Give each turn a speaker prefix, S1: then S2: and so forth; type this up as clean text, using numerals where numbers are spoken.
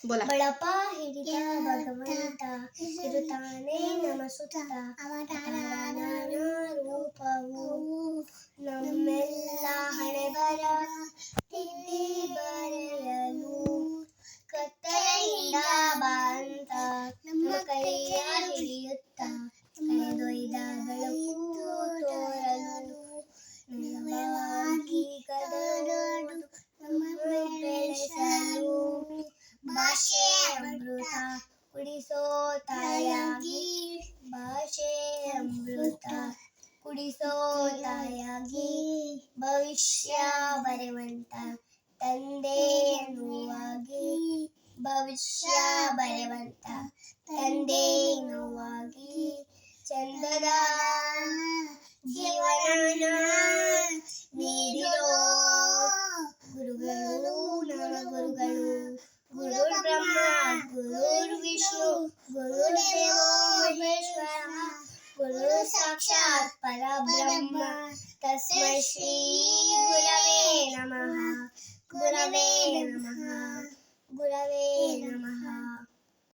S1: बोला.
S2: ಬಳಪ ಹಿಡಿದ ಭಗವಂತ ಇರುತ್ತಾನೆ ನಮ್ಮ ಸುತ್ತ ಅವತಾರ ರೂಪವು ನಮ್ಮೆಲ್ಲ ಹಣೆಬರ ತಿದ್ದಿ ಬರೆಯಲು ಕತ್ತಲೆಯಿಂದ ಬಂತ ನಮ್ಮ ಕೈಯ ಹಿಡಿಯುತ್ತ ಕರೆದೊಯ್ದ ಬೆಳಕು ತೋರಲು ನಯವಾಗಿ ಕದಡೋದು ನಮ್ಮ ಬೆಳೆಸಲು ಭಾಷೆ ಅಮೃತ ಕುಡಿಸೋ ತಾಯಾಗಿ ಭಾಷೆ ಅಮೃತ ಕುಡಿಸೋ ತಾಯಾಗಿ ಭವಿಷ್ಯ ಬರೆವಂತ ತಂದೆ ನೋವಾಗಿ ಭವಿಷ್ಯ ಬರೆವಂತ ತಂದೆ ನೋವಾಗಿ ಚಂದದ ಜೀವನ ನೀಡಿರೋ ಗುರುಗಳು ನನ್ನ ಗುರುಗಳು ಗುರು ಬ್ರಹ್ಮ ಗುರು ವಿಷ್ಣು ಗುರುದೇವೋ ಮಹೇಶ್ವರ ಗುರು ಸಾಕ್ಷಾತ್ ಪರಬ್ರಹ್ಮ ತಸ್ಮೈ ಶ್ರೀ ಗುರವೇ ನಮಃ.